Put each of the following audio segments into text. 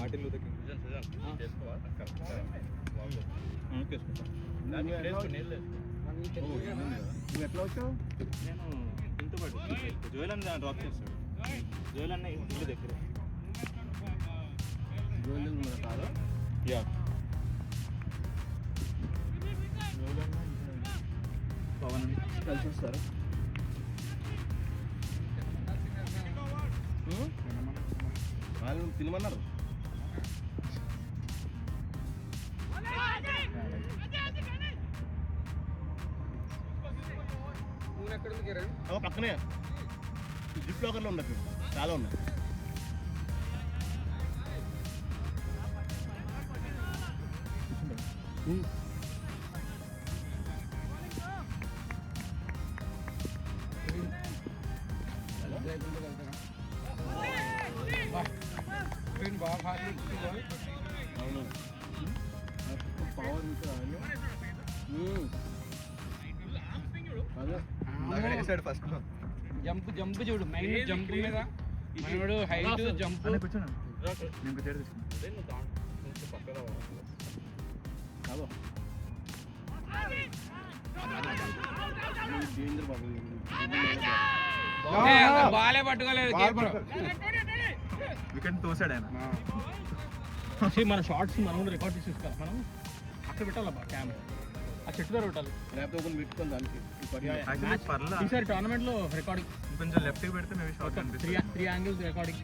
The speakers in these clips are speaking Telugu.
మార్టిన్ లూథర్ కింగ్ నువ్వు ఎట్లా వచ్చావు? నేను ఇంటి పాటు జోయల్ అన్న డ్రాప్ చేస్తాడు. జోయల్ అన్న ఇంటి దగ్గర జోయల్ మన కాదు. యా పవన్ కలిసి వస్తారు. వాళ్ళు తినమన్నారు. పక్కనే జిప్ లాకర్లో ఉండదు, చాలా ఉన్నాయి. ఫస్ట్ జంప్ జంప్ చూడు, మైన్ జంప్ మీద మనోడు హైట్ జంప్. బాలే పట్టుకోలేదు వికెట్ తోసాడు ఆయన. మన షార్ట్స్ మనం కూడా రికార్డ్ చేసి ఇస్తాం. మనం అక్కడ పెట్టాలి కెమెరా, ఆ చెట్టు దగ్గర పెట్టాలి. ల్యాప్టాప్ పెట్టుకొని దానికి ఈసారి టోర్నమెంట్ లో రికార్డింగ్ కొంచెం లెఫ్ట్ కి పెడితే మేబీ షార్ట్ కనిపిస్తుంది. 3 angles recording,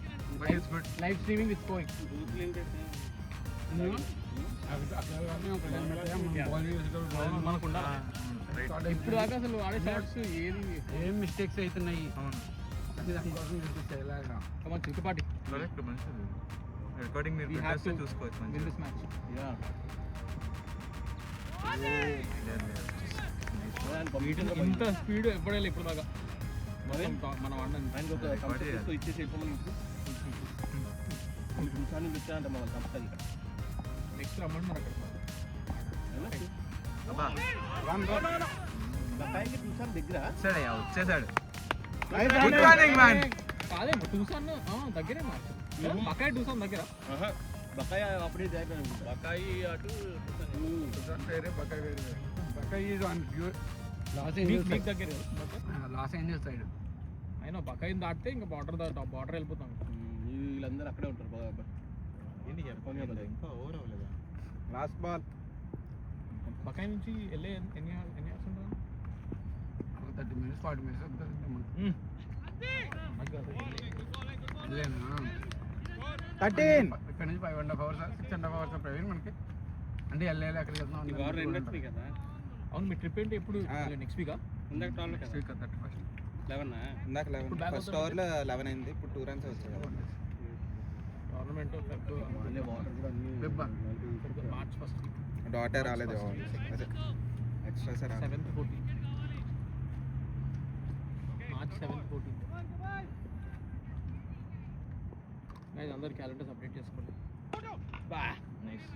live streaming with కోయింగ్. మనకు ఉండాలి. ఇప్పుడు దాకా అసలు వాడే షార్ట్స్ ఏం మిస్టేక్స్ అవుతున్నాయి. చిక్కుపాటి రికార్డింగ్ మీరు చూసుకోవచ్చు. ఇంత స్పీడ్ ఎప్పుడైనా ఇప్పుడు దాకా మనం ఇచ్చేసి అంటే మనం కంపెనీ నెక్స్ట్ రమ్మండి మన దగ్గర వచ్చేసాడు. కాదే టూసాన్ దగ్గరే మార్చు. బకాయి టూసాన్ దగ్గర. బకాయి అప్పుడే బకాయి అటు వేరే బకాయి వేరే. బకాయి దగ్గర లాస్ ఏంజల్స్ సైడ్. అయినా బకాయిని దాటితే ఇంకా బార్డర్ వెళ్ళిపోతాం. వీళ్ళందరూ అక్కడే ఉంటారు. ఇంకా ఓవర్ అవ్వలేదా? లాస్ట్ బాల్ బకాయి నుంచి వెళ్ళే ఎన్ని అవర్స్ ఉంటుంది? 30 minutes 40 minutes ఉంటుంది. ఇక్కడ నుంచి 5.5 hours 6.5 hours ప్రవీణ్ మనకి. అంటే వెళ్ళాలి అక్కడికి వెళ్తున్నాం కదా. అవును, మీ ట్రిప్ ఏంటి ఎప్పుడు? నెక్స్ట్ వీకా? ఇందాక 11 ఫస్ట్ అవర్లో 11 అయింది. ఇప్పుడు 2 runs వచ్చాయి కదా. Tournament March first. డాటే రాలేదు, extra sir 7th 14th March 7th 14th. అందరు క్యాలెండర్స్ అప్డేట్ చేసుకోండి. నైస్.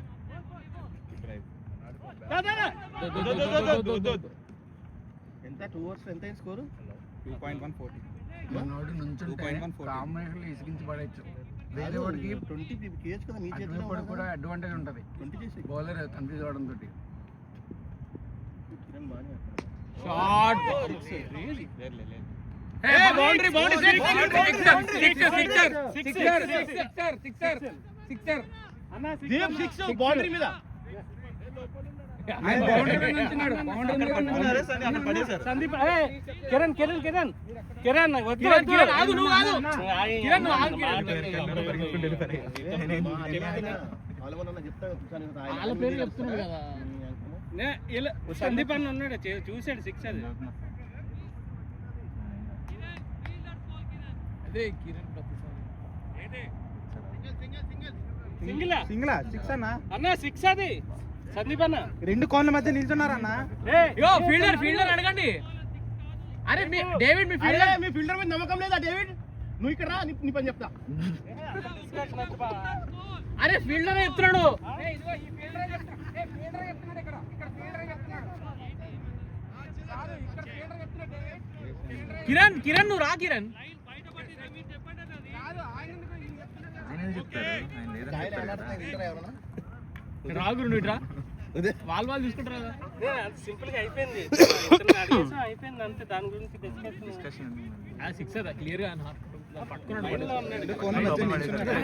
ఎంత 2 overs ఎంత స్కోరు? 2.140. మనోడు నుంచుంటే కాంబినేషన్ లో ఇసిగించి పడేచ్చు. వేరే వాడికి 20 కేజ్ కదా మీ చేతిలో కూడా అడ్వాంటేజ్ ఉంటుంది. 20 చేసి బౌలర్ కన్ఫ్యూజ్ అవడం తోటి షాట్ బౌండరీ సిక్సర్ అన్న దీప్ 6 బౌండరీ మీద సందీప్. కిరణ్ ఆగు, నువ్వు ఆగు. కిరణ్ వాళ్ళ పేరు చెప్తున్నాడు కదా. సందీప్ అన్న ఉన్నాడు, చూసాడు 6 అది. అదే కిరణ్ సింగిల్ 6 అన్న 6 అది. సందీప్ అన్న 2 కోన్ల మధ్య నిల్చున్నారన్న. ఫీల్డర్ అడగండి. అరే డేవిడ్ మీ ఫీల్డర్ మీద నమ్మకం లేదా? డేవిడ్ నువ్వు ఇక్కడ రా, నీ పని చెప్తా. అరే ఫీల్డర్ చెప్తున్నాడు. కిరణ్ నువ్వు రా. కిరణ్ ఆయన చెప్తారు, ఆయన లేదని రాగురు నువ్వు ఇట్రా వాళ్ళు చూసుకుంటారా సింపుల్ గా అయిపోయింది అయిపోయింది అంతే దాని గురించి డిస్కషన్ సిక్స్ అదా క్లియర్ గా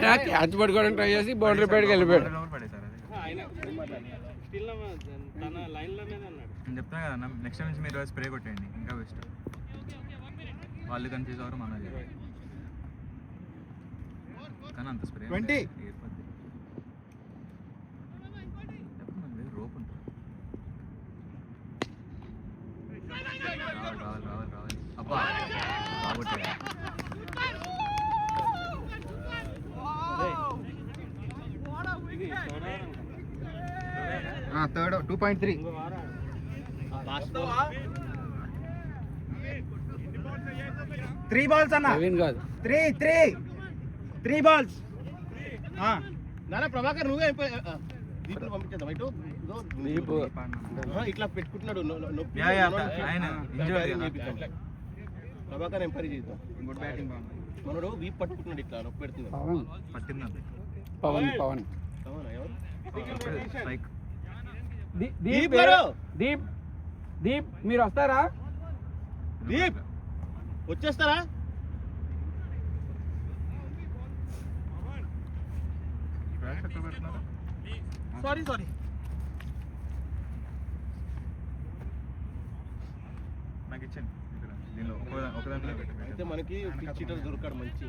క్యాచ్ పట్టుకోవడానికి ట్రై చేసి బౌండరీ బయటకి వెళ్ళిపోయాడు. తన లైన్ లోనే ఉన్నాడు. నేను చెప్తున్నా కదా నెక్స్ట్ టైం నుంచి మీరు స్ప్రే కొట్టేయండి ఇంకా బెస్ట్. వాళ్ళు కన్ఫ్యూజ్ అవ్వరు మన కానీ అంత స్ప్రే 20 రోప్ ఉంటుంది. రావాలి అబ్బా బాగుంటుంది. థర్డ్ 2.3 3 balls అన్న. నవీన్ కాదు 3 balls. నానా ప్రభాకర్ నువ్వే దీంట్లో పంపించేద్దాం ఇటు ఇట్లా పెట్టుకుంటున్నాడు ప్రభాకర్ ఎంపైర్ చేద్దాం. గుడ్ బ్యాటింగ్ బాగుంది. మనోడు వీప్ పట్టుకుంటున్నాడు ఇట్లా నొప్పి పెడుతున్నాడు. పట్టిందండి పవన్ అవునా ఎవరు స్ట్రైక్. దీప్ దీప్ మీరు వస్తారా? దీప్ వచ్చేస్తారా? సారీ నాకు ఇచ్చాను దీనిలో ఒక దాంట్లో అయితే మనకి చీటర్ దొరకాడు మంచి.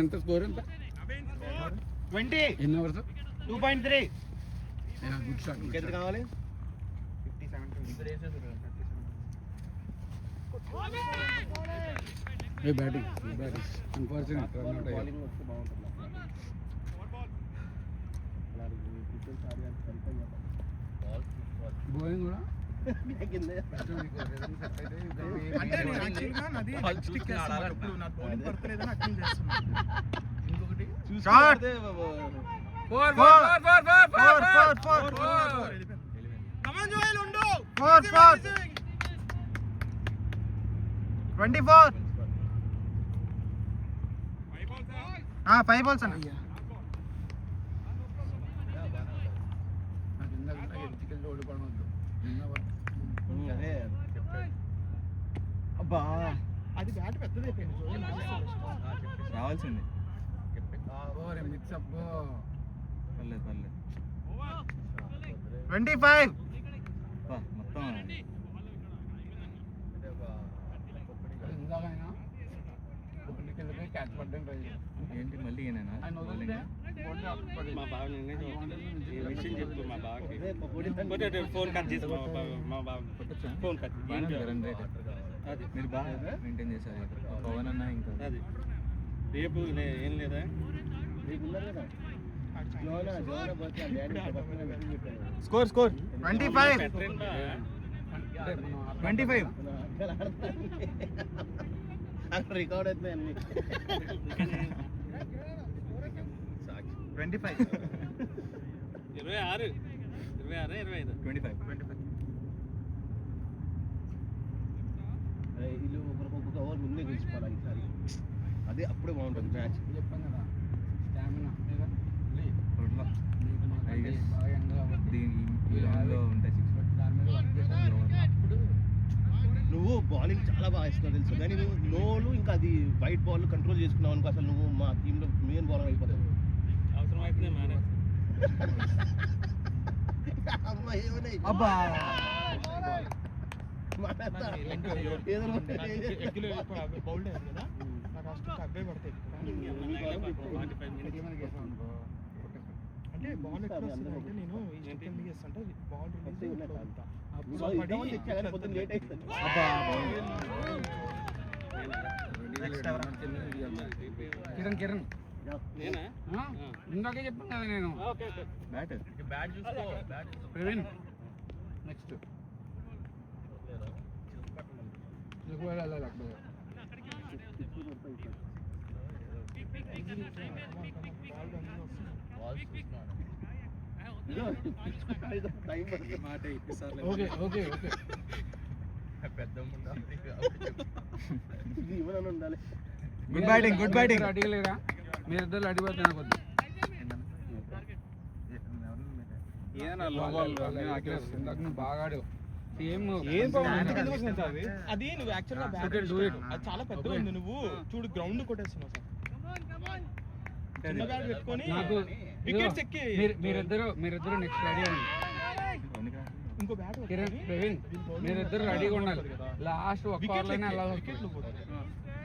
ఎంత స్కోర్ ఎంత 20 ఎన్ని ఓవర్స్? 2.3. Good shot. ఇంకెంత కావాలి? బ్యాటింగ్ అన్ఫార్చునేట్ రన్ అవుట్ అయ్యారు. బౌలింగ్ వస్తే బాగుంటుంది. బౌలింగ్ కూడా షాట్ 24. 5 balls అన్న. అదే అబ్బా అది బ్యాట్ పెద్దదైపోయింది. రావాల్సింది. మిక్స్ అప్ పర్లేదు 25. మొత్తం ఇందాకైనా ఒకటికి వెళ్ళిపోయి క్యాచ్ పడ్డానికి ట్రై చేయాలి. ఏంటి మళ్ళీ ఏనేనా ఆయన వదిలితే మా బావ నిన్నే విషయం చెప్తూ మా బావకి ఫోన్ కట్ చేసి మా బావ ఫోన్ కట్ రన్ రేట్ అది మీరు బాగా మెయింటైన్ చేశారు. పవన్ అన్న ఇంకా అది రేపు ఏం లేదా స్కోర్ 25. 25 అక్కడ రికార్డ్ అవుతున్నాయి అన్ని. 25 26 25 వీళ్ళు ఒక్కొక్క ఓవర్ ముందే గెలిచిపోవాలి ఈసారి. అదే అప్పుడే బాగుంటుంది మ్యాచ్. చెప్పాను కదా స్టామినా నువ్వు బౌలింగ్ చాలా బాగా ఇస్తున్నావు తెలుసు, కానీ నువ్వు నోలు ఇంకా అది వైట్ బాల్ కంట్రోల్ చేసుకున్నావు అనుకో అసలు నువ్వు మా టీంలో మెయిన్ బౌలర్ అయిపోతావు. అవసరం అయితే అబ్బా అంటే బాల్ ఎక్కువ వస్తుందంటే నేను ఎందుకు చేస్తాంటే బాల్ కిరణ్ ఇందాకే చెప్పాను కదా నేను. బ్యాట్ చూసుకో. ప్రవీణ్ నెక్స్ట్ వెళ్ళాలి. ఓకే ఓకే ఓకే ఉండాలి. గుడ్ బ్యాటింగ్ అడిగలేరా మీరు ఇద్దరు అడిగిపోతే నాకు వద్దు. ఏదైనా బాగా సేమ్ అది నువ్వు యాక్చువల్గా అది చాలా పెద్దగా ఉంది. నువ్వు చూడు గ్రౌండ్ కొట్టేస్తున్నావు సార్. చిన్న బ్యాట్ పెట్టుకొని నాకు వికెట్స్ ఎక్కి మీరిద్దరు నెక్స్ట్ రెడీ అవ్వండి. ఇంకో బ్యాట్ కిరణ్ ప్రవీణ్ మీరిద్దరు రెడీగా ఉండాలి. లాస్ట్ ఒక్క ఓవర్లోనే అలా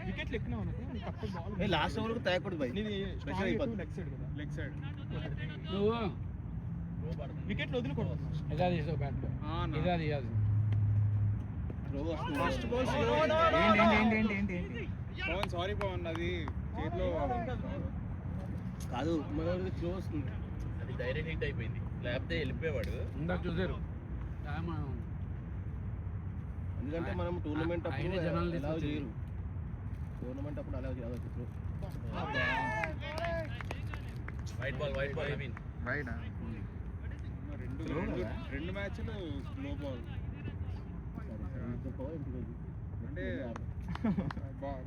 వికెట్లు ఎక్కినావు అనుకో నీకు అప్పుడు బాల్ లాస్ట్ ఓవర్కి తగ్గకూడదు భయ్. నీది Pressure అయిపోతుంది. లెగ్ సైడ్ కదా, లెగ్ సైడ్ నువ్వు వికెట్లు వదిలికొడతావు. ఇదా తీసావు బ్యాట్ ఇదా తీయాలి. First ball Pavan sorry Pavan అది చేతిలో కాదు మనోడికి త్రో వస్తుంది. అది డైరెక్ట్ హిట్ అయిపోయింది, లేకపోతే వెళ్ళిపోయేవాడు. ఇందాక చూసారు ఎందుకంటే మనం టోర్నమెంట్ అప్పుడు ఆయన జనాలు allow తీసుకొచ్చేది. చేయరు. టోర్నమెంట్ అప్పుడు అలా చేయవచ్చు. వైట్ బాల్ ఐ మీన్ రెండు మ్యాచ్లు స్లో బాల్ అంటే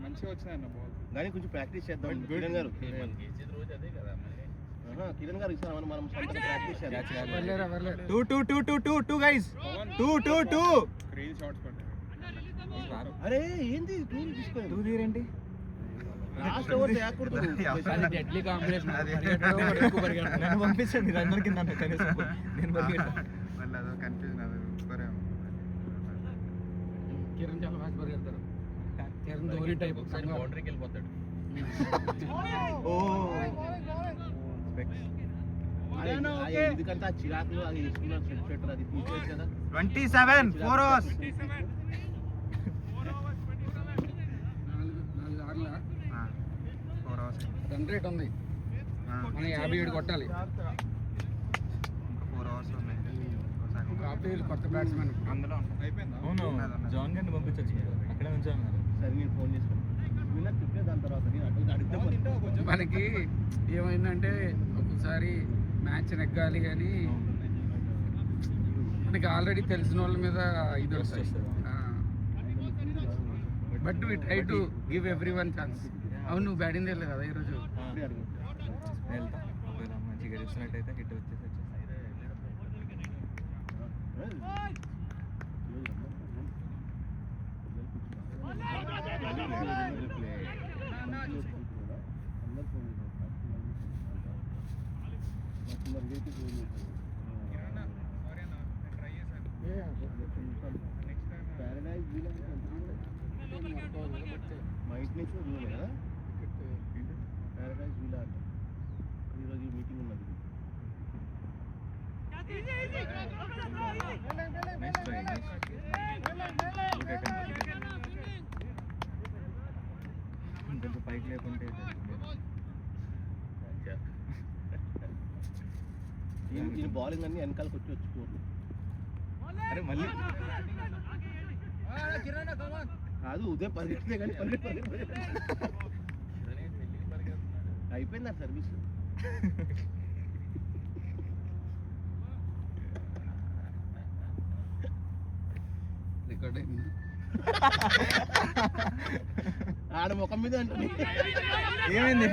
మంచిగా వచ్చినాయన్న బాల్. కానీ కొంచెం ప్రాక్టీస్ చేద్దాం కిరణ్ గారు. మనకి ఇచ్చేది రోజు అదే కదా మళ్ళీ. కిరణ్ గారు ఇస్తాం మనం సొంతంగా ప్రాక్టీస్ చేద్దాం. క్రేజీ షాట్స్ పడ్డాయి. అరే ఏంది టూర్ తీసుకోండి. లాస్ట్ ఓవర్ తేకూడదు. డెడ్లీ కాంబినేషన్ పంపించండి రన్నర్ కింద కనీసం నేను కిరణ్ చాలా ఫాస్ట్ పరిగెడతారు. కిరణ్ ధోని టైప్ ఒకసారి బౌండరీకి వెళ్ళిపోతాడు. ఎందుకంటే ఆ చిరాకులు అది వేసుకున్న స్వెటర్ అది తీసేది కదా. 27 4 overs. 4 overs. రన్ రేట్ ఉంది. మనం 57 కొట్టాలి. 4 overs ఉన్నాయి. కాపీలు కొత్త బ్యాట్స్మెన్ అందులో అయిపోయిందా? అవును జాన్ గారిని పంపించచ్చు మీరు అక్కడే ఉంచాను. సరే నేను ఫోన్ చేస్తాను. వీళ్ళకి చెప్పే దాని తర్వాత నేను అడిగితే మనకి ఏమైందంటే ఒక్కొక్కసారి మ్యాచ్ నెగ్గాలి కానీ మనకి ఆల్రెడీ తెలిసిన వాళ్ళ మీద ఇది వస్తాయి. But we try to give everyone chance. అవును నువ్వు బ్యాటింగ్ చేయలేదు కదా ఈరోజు. వెళ్తా ఒకవేళ మంచిగా గెలిచినట్టయితే హిట్ వచ్చేసి మా ఇంటి నుంచి దూరం కదా ప్యారడైజ్ వీలా అంట. ఈరోజు మీటింగ్ ఉన్నది. కొంచెం పైకి లేకుంటే ఈ బౌలింగ్ అన్ని వెనకాలకు వచ్చిపోదు. అరే మళ్ళీ కాదు ఉదయం పరిగెత్తే కానీ అయిపోయింది ఆ సర్వీస్. రికార్డ్ అయింది. ఆడ ముఖం మీద అంటుంది. ఏమైంది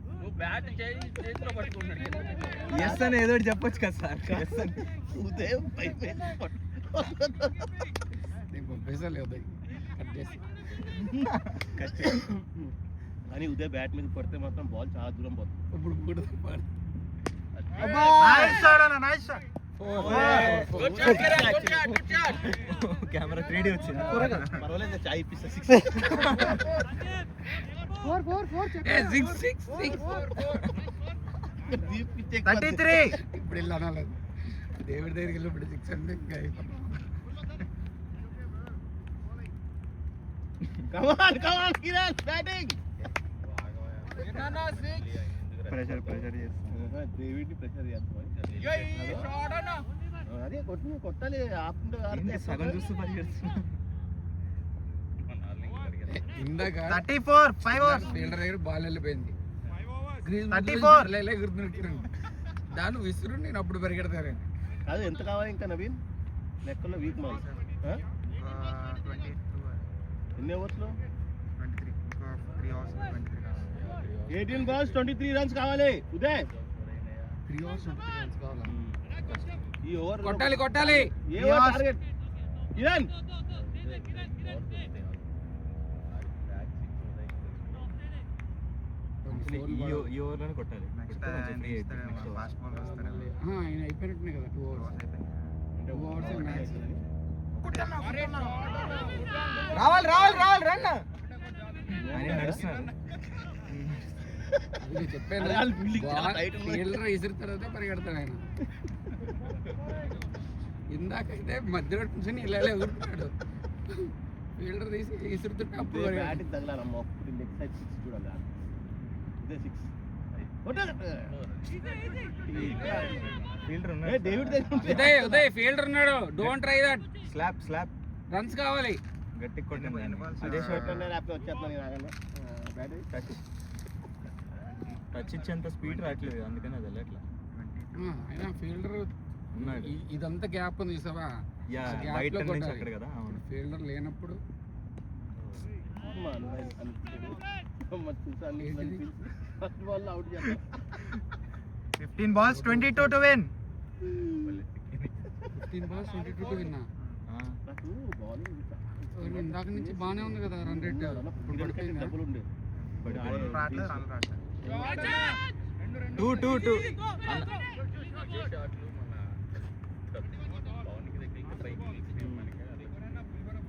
నువ్వు బ్యాట్ చేతిలో పట్టుకుంటాడు. ఎస్ అని ఏదో ఒకటి చెప్పొచ్చు కదా సార్. ఎస్ అని ఉదయం నేను పంపేసా లేదు కట్ చేసి కానీ ఉదయం బ్యాట్ మీద పడితే మాత్రం బాల్ చాలా దూరం పోతుంది. ఇప్పుడు కూడా కెమెరా 3D వచ్చింది. పర్వాలేదు చాయ్ ఇప్పిస్తా. 6 33 ఇప్పుడు వెళ్ళి అనాలి. డేవిడ్ దగ్గరికి వెళ్ళి ఇప్పుడు 6 అంటే ఇంకా కమాన్ కిరణ్ బ్యాటింగ్. ప్రెషర్ చేస్తాను. డేవిడ్ ని ప్రెషర్ చేస్తాం. అదే కొట్టాలి. ఆపుకుంటే సగం చూస్తూ పరిగెడుతున్నా. ఇందాక 34 5 overs. ఫీల్డర్ దగ్గర బాల్ వెళ్ళిపోయింది. 34 ఎగురుతున్నాడు. దాన్ని విసురు నేను అప్పుడు పరిగెడతాను. కాదు ఎంత కావాలి ఇంకా నవీన్ లెక్కల్లో వీక్ మరి. 22 ఎన్ని ఓవర్స్లో 23 3 overs 23. 18 balls 23 runs కావాలి ఉదయ్. 3 hours కావాలా? ఈ ఓవర్ కొట్టాలి కొట్టాలి. ఏ ఓవర్ టార్గెట్ కిరణ్. ఈ ఓవర్లోనే కొట్టాలి. ఆయన అయిపోయినట్టునే కదా 2 hours. 2 hours match. రావాలి రావాలి రావాలి రన్. ఆయన నడుస్తున్నారు. ఇది చెప్పాను అరే, వాళ్ళు fielding చాలా tight ఉన్నాయి. ఫీల్డర్ ఇసురు తర్వాత పరిగెడతాడు ఆయన. ఇందాకైతే మధ్యలో కూర్చొని ఇలా ఎగురుతున్నాడు. ఫీల్డర్ తీసి ఇసురుతుంటే అప్పుడు బ్యాట్ తగలాలమ్మ. అప్పుడు నెక్స్ట్ సైడ్ 6 చూడాలి. ఇదే 6 ఫీల్డర్ ఏ డేవిడ్ ఉదయ్ ఉదయ్ ఫీల్డర్ ఉన్నాడు. Don't try that. Slap runs కావాలి. గట్టి కొట్టింది అదే షాట్ అనే ర్యాప్ వచ్చేస్తున్నాను నాగన్న. బ్యాట్ టచ్ ఇచ్చేంత స్పీడ్ రావట్లేదు అందుకని అది వెళ్ళట్లా. అయినా ఫీల్డర్ ఉన్నాడు. ఇదంతా గ్యాప్ ఉంది చూసావా? యా Gap బయట లో నుంచి కొట్టాలి. అక్కడ కదా. అవును. ఫీల్డర్ లేనప్పుడు ఫస్ట్ బాల్ అవుట్ చేస్తాం. 15 balls 22 to win. 15 balls 22 to విన్నా. ఆ, నాకు బౌలింగ్ ఇందాక నుంచి బానే ఉంది కదా రన్ రేట్. ఇప్పుడు పడిపోయిందా? డబ్బులు ఉండే పడిపోయింది. 2 2 2.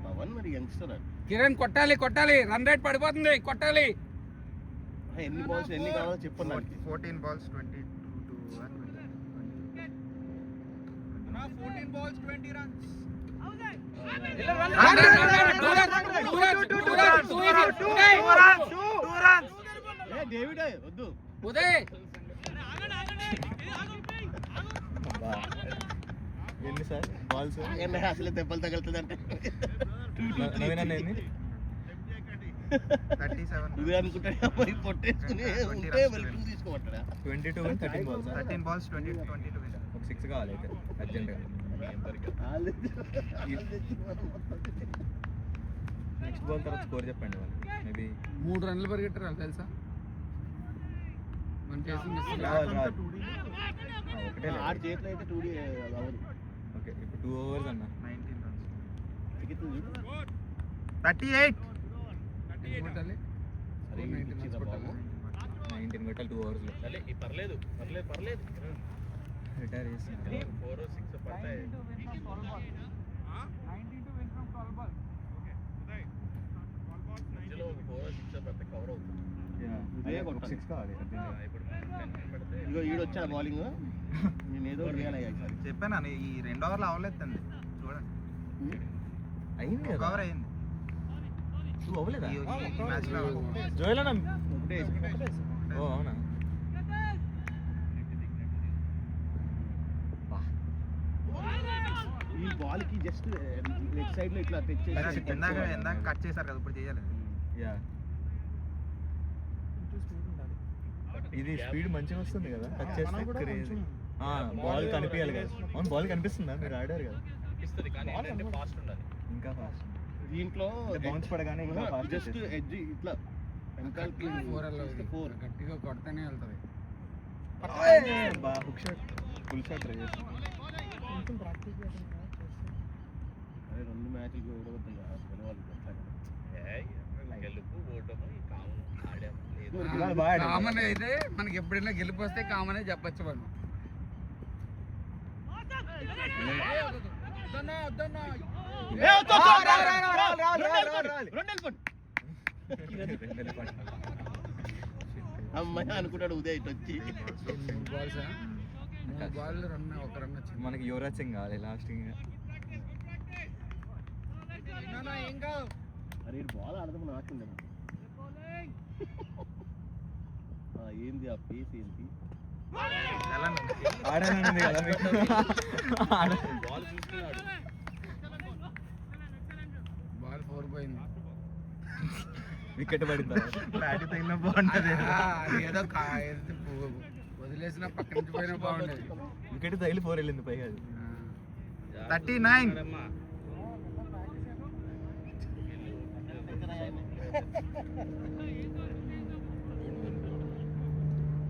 పవన్ మరి యంగ్స్టర్ కిరణ్ కొట్టాలి కొట్టాలి. రన్ రేట్ పడిపోతుంది. కొట్టాలి. ఎన్ని బాల్స్ ఎన్ని కావాలో చెప్పండి నాకు. 14 balls 22 to 1. 14 balls 20 runs. A David వద్దు. ఉదయ్ అబ్బా. ఎన్ని సార్ బాల్స్ ఏం అసలు దెబ్బలు తగులుతుంది అంటే నవీన్ అన్న ఎన్ని? 37. నువ్వే అనుకుంటాడు మరి పొట్టేసుకుని ఉంటే మరి 2 తీసుకోమంటాడా. 22 and 13 balls. 13 balls 20 to 22 win. ఒక 6 కావాలి అయితే అర్జెంట్గా. నెక్స్ట్ బాల్ తర్వాత స్కోర్ చెప్పండి వాళ్ళు. మేబీ 3 రన్లు పరిగెట్టారు తెలుసా? మనం చేసిన మిస్ రావాలి ఒకటే ఆరు చేతిలో అయితే 2D అవ్వదు. ఓకే ఇప్పుడు 2 overs అన్న. 19 runs. టికెట్ చూడు. 38. కొట్టాలి. అరే 19 runs కొట్టాలి. 19 కొట్టాలి 2 overs లో. పర్లేదు పర్లేదు పర్లేదు. రిటైర్ చేస్తున్నారు. 4 or 6 పడతాయి. మధ్యలో 4 or 6 పడితే కవర్ అవుతుంది. ఇదే ఒక కొట్టాలి. 6 కావాలి అర్జెంట్గా. ఇప్పుడు 10 పడితే ఇగో ఈడొచ్చా బౌలింగ్. నేను ఏదో ఒకటి చేయాలి ఈసారి. చెప్పాను ఈ 2 ఓవర్లు అవ్వలేదండి చూడండి. అయింది ఒక కదా. ఓవర్ అయింది 2 అవ్వలేదా? ఈ మ్యాచ్ లో. జోయల్ అన్న. ఒకటే ఓ అవునా. ఈ బాల్ కి జస్ట్ లెఫ్ట్ సైడ్ లో ఇట్లా టచ్ చేసి ఇందాక కట్ చేశారు కదా ఇప్పుడు చేయాలి. యా ఇది స్పీడ్ మంచిగా వస్తుంది కదా. టచ్ చేస్తే క్రేజీ. బాల్ కనిపించాలి కదా. అవును బాల్ కనిపిస్తుందా? మీరు ఆడారు కదా. అనిపిస్తుంది కానీ ఏంటంటే ఫాస్ట్ ఉండాలి. ఇంకా ఫాస్ట్ దీంట్లో బౌన్స్ పడగానే ఇంకా ఫాస్ట్ జస్ట్ ఎడ్జ్ ఇట్లా వెనకాలకి 4 అలా 4 గట్టిగా కొడితేనే వెళ్తుంది. Hook shot full shot try చేస్తాం. అరే 2 మ్యాచ్లు ఓడగొట్టాం కదా గెలవాలి. గెలుపు ఓటము కాము ఆడాము లేదు. ఇవాళ బాగా ఆడారు. కామన్ అయితే మనకి ఎప్పుడైనా గెలుపు వస్తే కామనే చెప్పచ్చు మనం. అమ్మాయి అనుకుంటాడు ఉదయ్ ఇటు వచ్చి. 3 balls 3 బాల్ రన్ ఒక రన్ వచ్చింది. మనకి యువరాజ్ సింగ్ కావాలి లాస్ట్ ఇంకా. అరే ఈ బాల్ ఆడదాం నాకుంది. ఏంది ఆ ఫేస్ ఏంటి? ఆడానండి కదా మీకు. బాల్ చూస్తున్నాడు. బాల్ 4 పోయింది. వికెట్ పడిందా? బ్యాట్ తగిలిన బాగుంటది. అది ఏదో వదిలేసిన పక్క నుంచి పోయినా బాగుండేది. వికెట్ తగిలి 4 వెళ్ళింది పైగా అది. 39.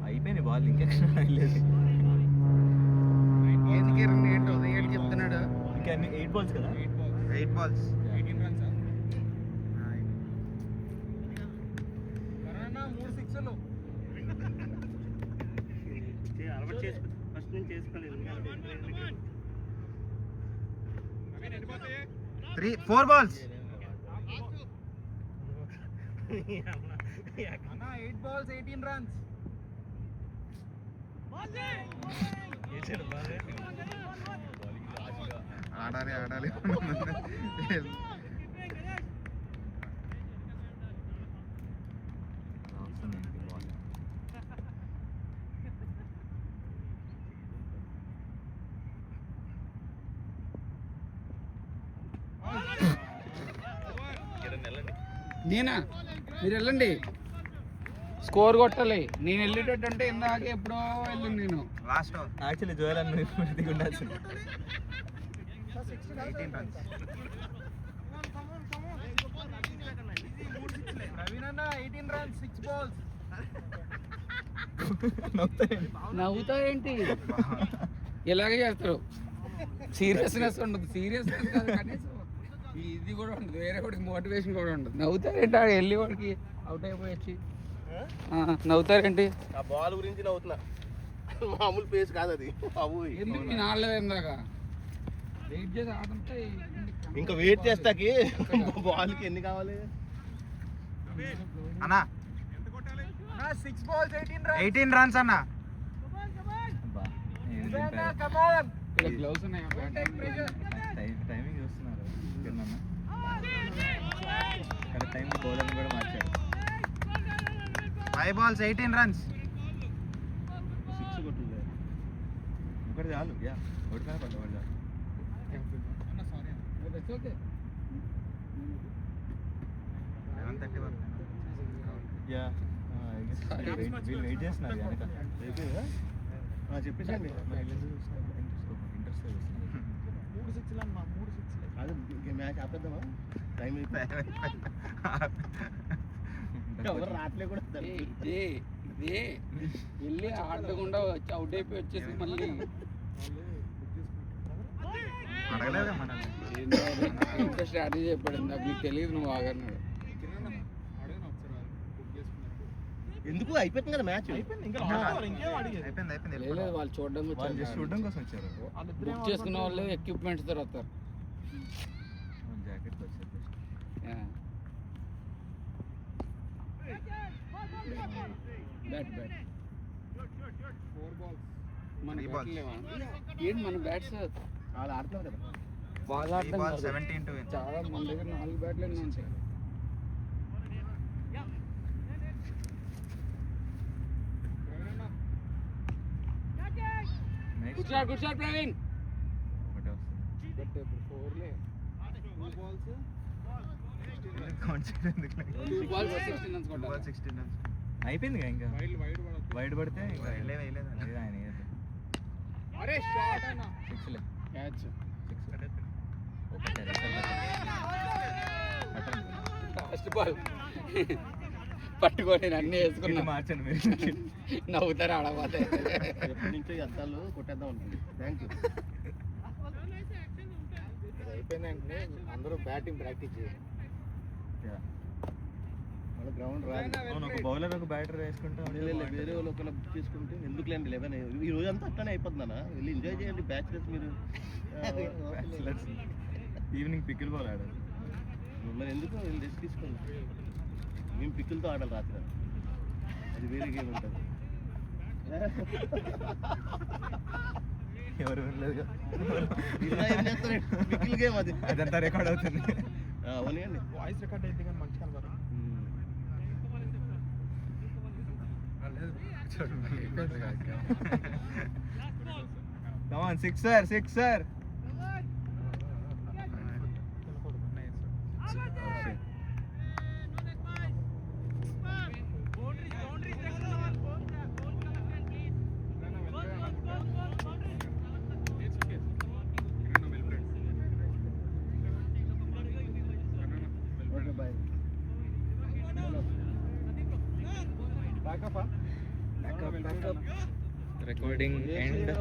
అయిపోయింది బాల్ ఇంకెక్కడ లేదు. ఏంటి కిరణ్ ఏంటి ఉదయం ఏంటి చెప్తున్నాడు? ఇంకా 8 balls కదా. 8 balls. 18 runs. కరోనా 3 6లు. అలవాటు చేసి ఫస్ట్ నుంచి చేసుకోలేదు. 4 balls. అన్న 8 balls 18 runs. ఆడాలి వస్తుంది బాల్. నేనా? మీరు వెళ్ళండి, స్కోర్ కొట్టాలి. నేను వెళ్ళేటట్టు అంటే ఇందాక ఎప్పుడో వెళ్ళాను నేను. లాస్ట్ యాక్చువల్లీ జోయల్ అన్న దిగి ఉండాల్సింది. 18 runs. ప్రవీణ్ అన్న 18 runs 6 balls. నవ్వుతా ఏంటి? ఇలాగే చేస్తారు. సీరియస్నెస్ ఉండదు. సీరియస్నెస్ కాదు కనీసం ఇది కూడా ఉండదు. వేరే వాడికి మోటివేషన్ కూడా ఉండదు. నవ్వుతారేంటి? ఆడ వెళ్ళి వాడికి అవుట్ అయిపోయి నవ్వుతారేంటి? ఆ బాల్ గురించి నవ్వుతున్నా. మామూలు పేస్ కాదు అది. ఎందుకు నేను ఆడలేదు ఇందాక. వెయిట్ చేసి ఆడంటే ఇంకా వెయిట్ చేస్తాకి బాల్కి ఎన్ని కావాలి? అన్నా 6 balls 18 runs అన్నా. come on. ఇలా గ్లౌస్ ఉన్నాయా? టైమింగ్ చూస్తున్నారు కిరణ్. కరెక్ట్ టైంకి బౌలర్ కూడా మార్చాడు. 5 balls 18 runs. 6 కొట్టింది. ఒకటి చాలు. యా ఒకటి కానీ పడ్డ ఒకటి చాలు. ఓకే 11:30 వరకు. యా వీళ్ళు వెయిట్ చేస్తున్నారు వెనక. చెప్పేసండి. అది మ్యాచ్ ఆపేద్దామా? టైం అయిపోయి ఎవరు రావట్లే కూడా. ఇదే వెళ్ళి ఆడకుండా వచ్చి అవుట్ అయిపోయి వచ్చేసి మళ్ళీ అడగలేదా మనం? ఇంత స్ట్రాటజీ చెప్పాడు. నాకు నీకు తెలియదు, నువ్వు ఆగన్నాడు. ఎందుకు అయిపోతుంది కదా మ్యాచ్. అయిపోయింది. లేదు వాళ్ళు చూడడం వాళ్ళు జస్ట్ చూడడం కోసం వచ్చారు. బుక్ చేసుకున్న వాళ్ళు ఎక్విప్మెంట్స్ తో వస్తారు. జాకెట్ వచ్చారు. బ్యాట్ మన 3 balls. ఏంటి మన బ్యాట్స్ వాళ్ళు ఆడుతున్నారు కదా. బాగా 3 ఆడతాం balls కాదు. 17 to win. చాలా మన దగ్గర 4 బ్యాట్లు ఎన్నో ఉంటాయి. Good shot Praveen. ఒకటే వస్తుంది. బట్ ఇప్పుడు 4లే. 2 balls కౌంట్ చేయడం ఎందుకులే. 2 balls 16 runs 2 balls కొట్టాలి. 16 runs. అయిపోయింది ఇంకా wide వైడ్ పడితే ఇంకా వేయలేదు. లేదు ఆయన ఏదో. అరే షాట్ అన్న. 6లే. క్యాచ్ 6 ఒకటే ఫస్ట్ బాల్ పట్టుకొని అన్నీ వేసుకున్నా. మార్చండి మీరు. నవ్వుతారు ఆడపోతే. ఎప్పటి నుంచో ఈ అద్దాలు కొట్టేద్దాం ఉంటుంది. Thank you. అయిపోయిందంటే అందరూ బ్యాటింగ్ ప్రాక్టీస్ చేయాలి. మన గ్రౌండ్ రాదు. అవును, ఒక బౌలర్ ఒక బ్యాటర్ వేసుకుంటే వేరే వాళ్ళు ఒకళ్ళు బుక్ చేసుకుంటే ఎందుకు లేండి 11 ఈ రోజు అంతా అట్లానే అయిపోతుందన్నా. వెళ్ళి ఎంజాయ్ చేయండి బ్యాచ్లర్స్ మీరు. ఈవినింగ్ పికిల్ బాల్ ఆడారు. మరి ఎందుకు వీళ్ళు రెస్ట్ తీసుకోండి. మేము పిక్కులతో ఆడాలి రాత్రి. అది వేరే గేమ్ ఉంటుంది. ఎవరు వినలేదు. ఇలా ఏం చేస్తారు? పిక్కుల గేమ్ అది. అదంతా రికార్డ్ అవుతుంది. అవునండి. వాయిస్ రికార్డ్ అయితే కానీ మంచి కనబడదు. Come on, sixer. Back up. Recording end.